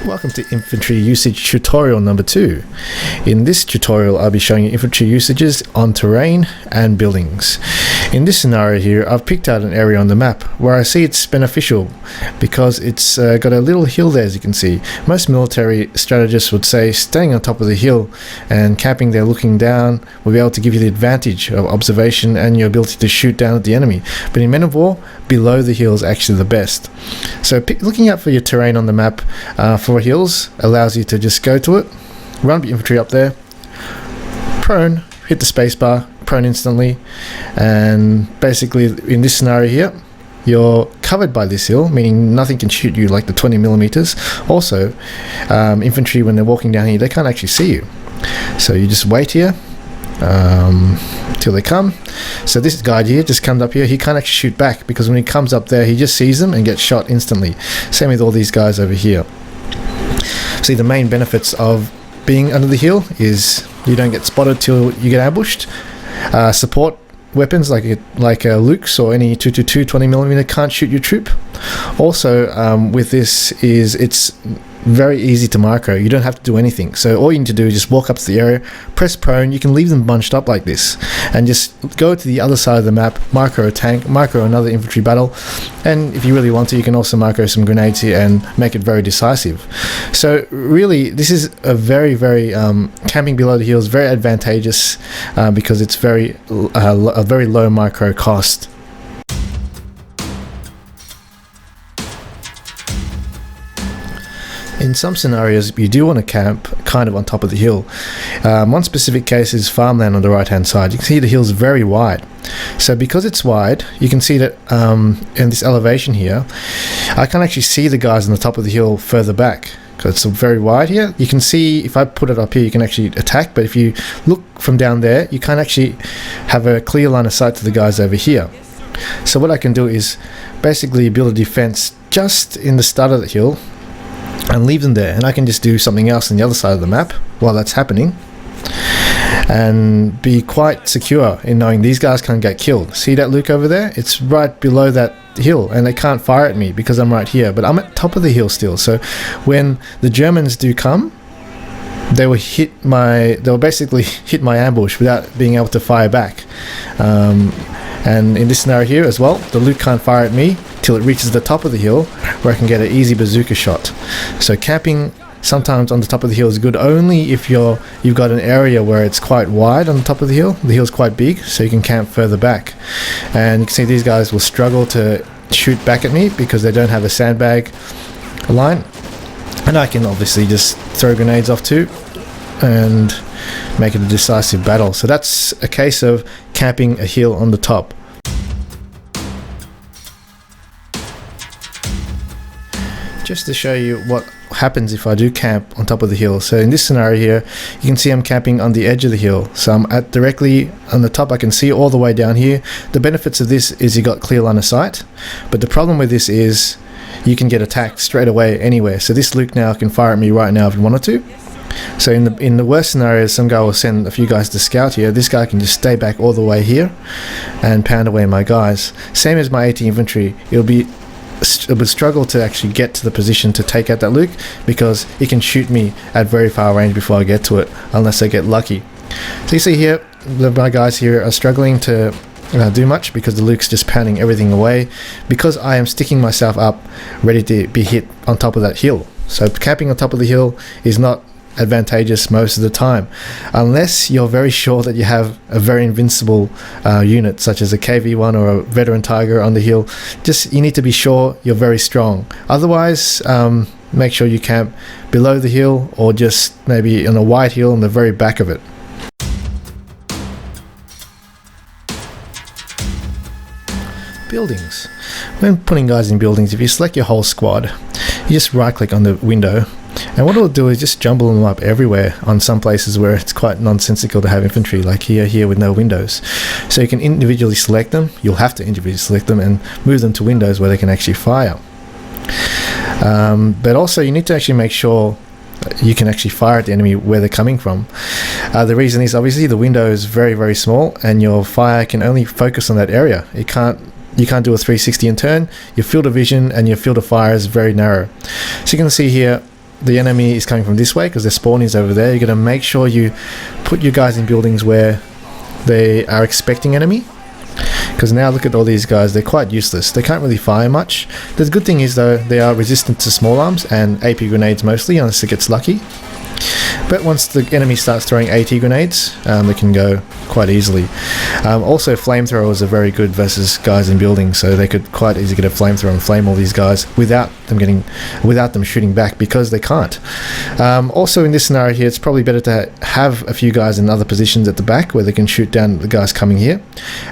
Welcome to Infantry Usage tutorial number 2. In this tutorial I'll be showing you infantry usages on terrain and buildings. In this scenario here I've picked out an area on the map where I see it's beneficial because it's got a little hill there, as you can see. Most military strategists would say staying on top of the hill and camping there looking down will be able to give you the advantage of observation and your ability to shoot down at the enemy. But in Men of War, below the hill is actually the best. So looking out for your terrain on the map for hills allows you to just go to it, run your infantry up there, prone, hit the spacebar, prone instantly, and basically in this scenario here you're covered by this hill, meaning nothing can shoot you like the 20 millimeters. Also, infantry when they're walking down here they can't actually see you, so you just wait here till they come. So this guy here just comes up here, he can't actually shoot back because when he comes up there he just sees them and gets shot instantly. Same with all these guys over here. See, the main benefits of being under the hill is you don't get spotted till you get ambushed. Support weapons like Luke's or any 222 20mm can't shoot your troop. Also, with this is it's very easy to micro. You don't have to do anything, so all you need to do is just walk up to the area, press prone. You can leave them bunched up like this and just go to the other side of the map, micro a tank, micro another infantry battle, and if you really want to you can also micro some grenades here and make it very decisive. So really this is a very camping below the hill is very advantageous because it's a very low micro cost. In some scenarios you do want to camp kind of on top of the hill. One specific case is farmland on the right hand side. You can see the hill's very wide, so because it's wide you can see that in this elevation here I can actually see the guys on the top of the hill further back because it's very wide here. You can see if I put it up here you can actually attack, but if you look from down there you can't actually have a clear line of sight to the guys over here. So what I can do is basically build a defense just in the start of the hill and leave them there, and I can just do something else on the other side of the map while that's happening and be quite secure in knowing these guys can't get killed. See that Luke over there? It's right below that hill and they can't fire at me because I'm right here, but I'm at top of the hill still. So when the Germans do come, they will basically hit my ambush without being able to fire back. And in this scenario here as well, the Luke can't fire at me till it reaches the top of the hill where I can get an easy bazooka shot. So camping sometimes on the top of the hill is good only if you've got an area where it's quite wide on the top of the hill. The hill's quite big, so you can camp further back. And you can see these guys will struggle to shoot back at me because they don't have a sandbag line. And I can obviously just throw grenades off too and make it a decisive battle. So that's a case of camping a hill on the top. Just to show you what happens if I do camp on top of the hill. So in this scenario here you can see I'm camping on the edge of the hill, so I'm at directly on the top. I can see all the way down here. The benefits of this is you got clear line of sight, but the problem with this is you can get attacked straight away anywhere. So this Luke now can fire at me right now if he wanted to. So in the worst scenarios, some guy will send a few guys to scout here. This guy can just stay back all the way here and pound away my guys. Same as my 80 infantry. It would struggle to actually get to the position to take out that Luke because he can shoot me at very far range before I get to it, unless I get lucky. So you see here, my guys here are struggling to do much because the Luke's just pounding everything away because I am sticking myself up ready to be hit on top of that hill. So camping on top of the hill is not advantageous most of the time unless you're very sure that you have a very invincible unit such as a KV1 or a veteran tiger on the hill. Just you need to be sure you're very strong. Otherwise make sure you camp below the hill or just maybe on a wide hill on the very back of it. Buildings. When putting guys in buildings, if you select your whole squad, you just right click on the window, and what it'll do is just jumble them up everywhere on some places where it's quite nonsensical to have infantry, like here with no windows. So you can individually select them. You'll have to individually select them and move them to windows where they can actually fire. But also you need to actually make sure you can actually fire at the enemy where they're coming from. The reason is obviously the window is very small and your fire can only focus on that area. You can't do a 360 and turn. Your field of vision and your field of fire is very narrow. So you can see here the enemy is coming from this way because their spawn is over there, you're going to make sure you put your guys in buildings where they are expecting enemy. Because now look at all these guys, they're quite useless. They can't really fire much. The good thing is though, they are resistant to small arms and AP grenades mostly, unless it gets lucky. But once the enemy starts throwing AT grenades, they can go quite easily. Also, flamethrowers are very good versus guys in buildings, so they could quite easily get a flamethrower and flame all these guys without them shooting back, because they can't. Also, in this scenario here, it's probably better to have a few guys in other positions at the back where they can shoot down the guys coming here,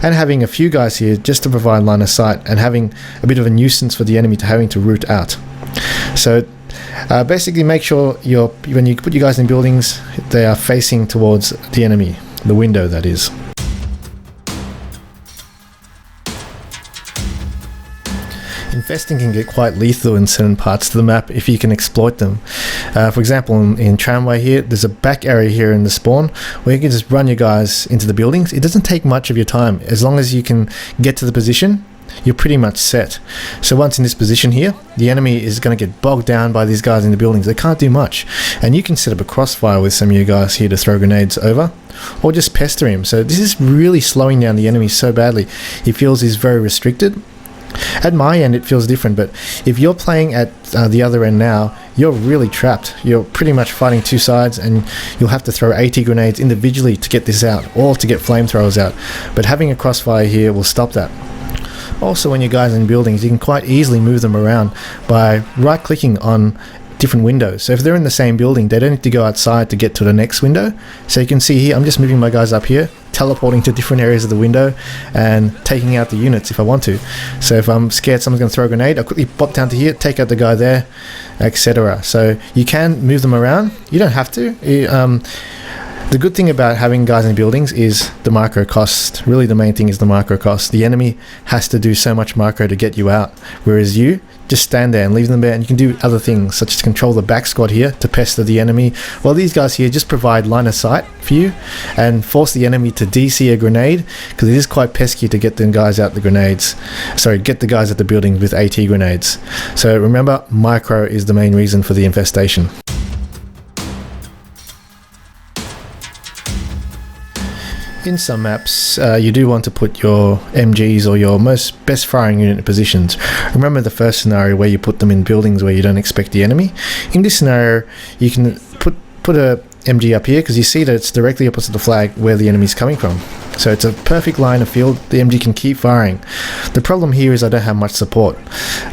and having a few guys here just to provide line of sight and having a bit of a nuisance for the enemy to having to root out. So basically make sure when you put your guys in buildings, they are facing towards the enemy, the window that is. Infesting can get quite lethal in certain parts of the map if you can exploit them. For example, in Tramway here, there's a back area here in the spawn where you can just run your guys into the buildings. It doesn't take much of your time. As long as you can get to the position, you're pretty much set. So once in this position here, the enemy is going to get bogged down by these guys in the buildings. They can't do much. And you can set up a crossfire with some of you guys here to throw grenades over, or just pester him. So this is really slowing down the enemy so badly. He feels he's very restricted. At my end, it feels different, but if you're playing at the other end now, you're really trapped. You're pretty much fighting two sides, and you'll have to throw AT grenades individually to get this out, or to get flamethrowers out. But having a crossfire here will stop that. Also, when you guys in buildings, you can quite easily move them around by right-clicking on different windows. So if they're in the same building, they don't need to go outside to get to the next window. So you can see here, I'm just moving my guys up here, teleporting to different areas of the window and taking out the units if I want to. So if I'm scared someone's going to throw a grenade, I'll quickly pop down to here, take out the guy there, etc. So you can move them around. You don't have to. The good thing about having guys in buildings is the micro cost. Really, the main thing is the micro cost. The enemy has to do so much micro to get you out, whereas you just stand there and leave them there, and you can do other things such as control the back squad here to pester the enemy, while these guys here just provide line of sight for you and force the enemy to DC a grenade, because it is quite pesky to get them guys out the grenades. Get the guys at the buildings with AT grenades. So remember, micro is the main reason for the infestation. In some maps, you do want to put your MGs or your best firing unit in positions. Remember the first scenario where you put them in buildings where you don't expect the enemy. In this scenario, you can put a MG up here because you see that it's directly opposite the flag where the enemy is coming from. So it's a perfect line of field. The MG can keep firing. The problem here is I don't have much support.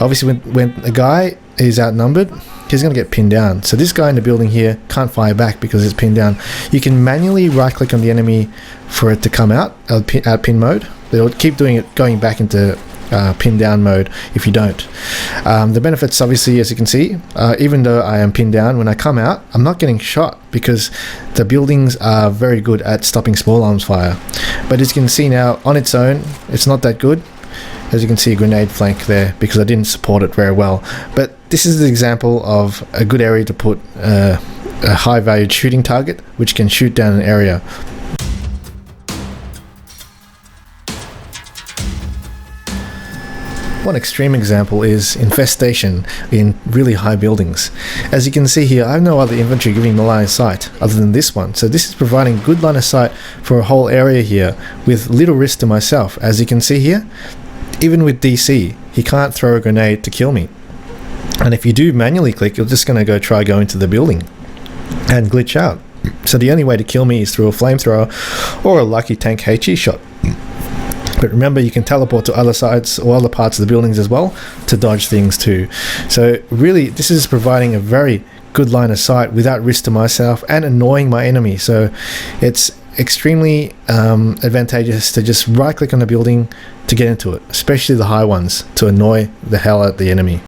Obviously, when a guy is outnumbered, he's going to get pinned down. So this guy in the building here can't fire back because it's pinned down. You can manually right click on the enemy for it to come out pin mode. They'll keep doing it, going back into pin down mode if you don't. The benefits, obviously, as you can see, even though I am pinned down, when I come out, I'm not getting shot because the buildings are very good at stopping small arms fire. But as you can see now, on its own, it's not that good. As you can see, a grenade flank there because I didn't support it very well. But this is an example of a good area to put a high valued shooting target which can shoot down an area. One extreme example is infestation in really high buildings. As you can see here, I have no other infantry giving me line of sight other than this one. So this is providing good line of sight for a whole area here with little risk to myself. As you can see here, even with DC, he can't throw a grenade to kill me. And if you do manually click, you're just going to go into the building and glitch out. So the only way to kill me is through a flamethrower or a lucky tank HE shot. But remember, you can teleport to other sides or other parts of the buildings as well to dodge things too. So really, this is providing a very good line of sight without risk to myself and annoying my enemy. So it's extremely advantageous to just right click on the building to get into it, especially the high ones, to annoy the hell out of the enemy.